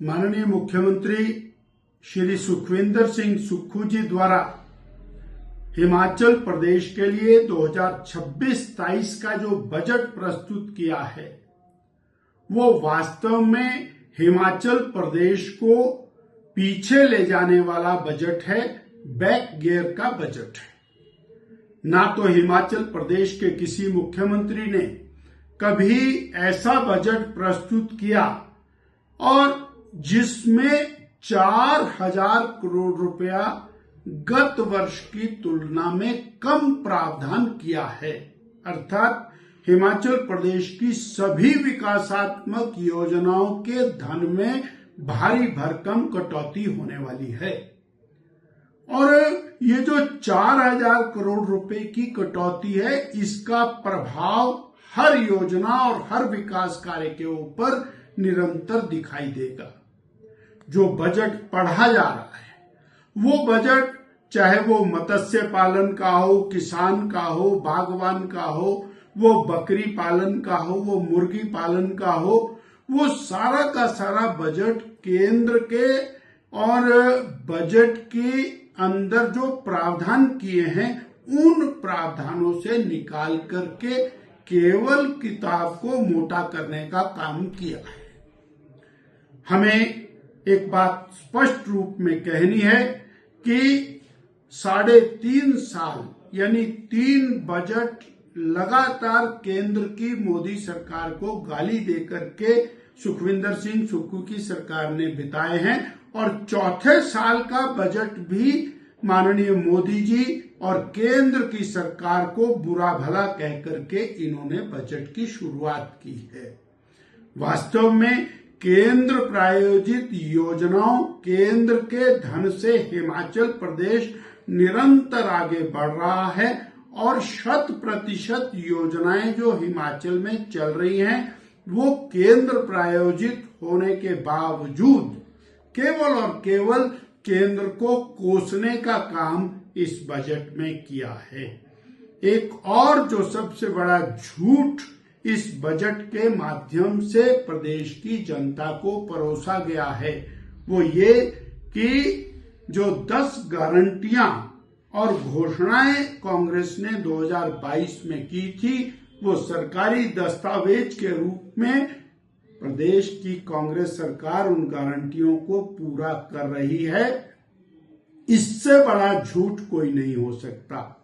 माननीय मुख्यमंत्री श्री सुखविंदर सिंह सुक्खू जी द्वारा हिमाचल प्रदेश के लिए 2026-27 का जो बजट प्रस्तुत किया है वो वास्तव में हिमाचल प्रदेश को पीछे ले जाने वाला बजट है, बैक गियर का बजट है। ना तो हिमाचल प्रदेश के किसी मुख्यमंत्री ने कभी ऐसा बजट प्रस्तुत किया और जिसमें 4,000 करोड़ रुपया गत वर्ष की तुलना में कम प्रावधान किया है। अर्थात हिमाचल प्रदेश की सभी विकासात्मक योजनाओं के धन में भारी भरकम कटौती होने वाली है और ये जो 4,000 करोड़ रुपए की कटौती है, इसका प्रभाव हर योजना और हर विकास कार्य के ऊपर निरंतर दिखाई देगा। जो बजट पढ़ा जा रहा है वो बजट चाहे वो मत्स्य पालन का हो, किसान का हो, बागवान का हो, वो बकरी पालन का हो, वो मुर्गी पालन का हो, वो सारा का सारा बजट केंद्र के और बजट के अंदर जो प्रावधान किए हैं उन प्रावधानों से निकाल करके केवल किताब को मोटा करने का काम किया है। हमें एक बात स्पष्ट रूप में कहनी है कि 3.5 साल यानी 3 बजट लगातार केंद्र की मोदी सरकार को गाली देकर के सुखविंदर सिंह सुक्खू की सरकार ने बिताए हैं और चौथे साल का बजट भी माननीय मोदी जी और केंद्र की सरकार को बुरा भला कह करके इन्होंने बजट की शुरुआत की है। वास्तव में केंद्र प्रायोजित योजनाओं, केंद्र के धन से हिमाचल प्रदेश निरंतर आगे बढ़ रहा है और 100% योजनाएं जो हिमाचल में चल रही हैं वो केंद्र प्रायोजित होने के बावजूद केवल और केवल केंद्र को कोसने का काम इस बजट में किया है। एक और जो सबसे बड़ा झूठ इस बजट के माध्यम से प्रदेश की जनता को परोसा गया है वो ये कि जो 10 गारंटियां और घोषणाएं कांग्रेस ने 2022 में की थी वो सरकारी दस्तावेज के रूप में प्रदेश की कांग्रेस सरकार उन गारंटियों को पूरा कर रही है। इससे बड़ा झूठ कोई नहीं हो सकता।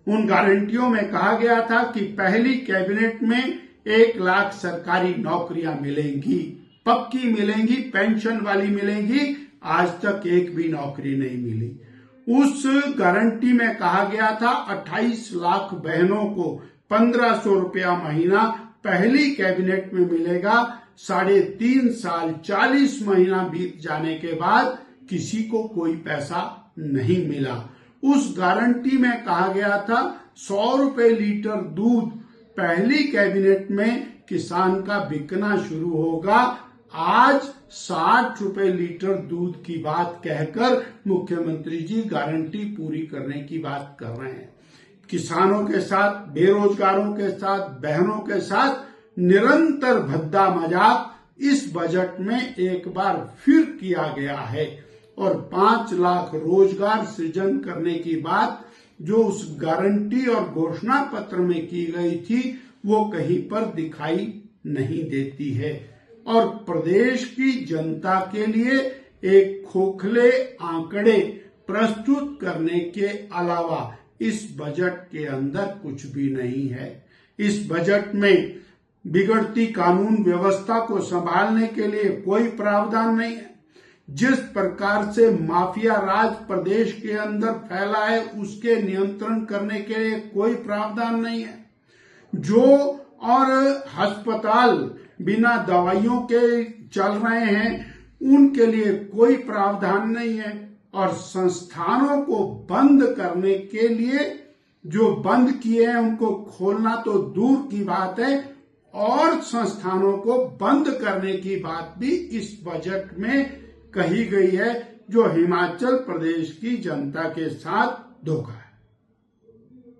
उन गारंटियों में कहा गया था कि पहली कैबिनेट में 1 लाख सरकारी नौकरियां मिलेंगी, पक्की मिलेंगी, पेंशन वाली मिलेंगी। आज तक एक भी नौकरी नहीं मिली। उस गारंटी में कहा गया था 28 लाख बहनों को 1,500 रुपया महीना पहली कैबिनेट में मिलेगा। 3.5 साल 40 महीना बीत जाने के बाद किसी को कोई पैसा नहीं मिला। उस गारंटी में कहा गया था 100 रुपए लीटर दूध पहली कैबिनेट में किसान का बिकना शुरू होगा। आज 60 रुपए लीटर दूध की बात कहकर मुख्यमंत्री जी गारंटी पूरी करने की बात कर रहे हैं। किसानों के साथ, बेरोजगारों के साथ, बहनों के साथ निरंतर भद्दा मजाक इस बजट में एक बार फिर किया गया है और 5 लाख रोजगार सृजन करने की बात जो उस गारंटी और घोषणा पत्र में की गई थी वो कहीं पर दिखाई नहीं देती है और प्रदेश की जनता के लिए एक खोखले आंकड़े प्रस्तुत करने के अलावा इस बजट के अंदर कुछ भी नहीं है। इस बजट में बिगड़ती कानून व्यवस्था को संभालने के लिए कोई प्रावधान नहीं है। जिस प्रकार से माफिया राज प्रदेश के अंदर फैला है उसके नियंत्रण करने के लिए कोई प्रावधान नहीं है। जो और अस्पताल बिना दवाइयों के चल रहे हैं उनके लिए कोई प्रावधान नहीं है और संस्थानों को बंद करने के लिए जो बंद किए हैं उनको खोलना तो दूर की बात है और संस्थानों को बंद करने की बात भी इस बजट में कही गई है, जो हिमाचल प्रदेश की जनता के साथ धोखा है।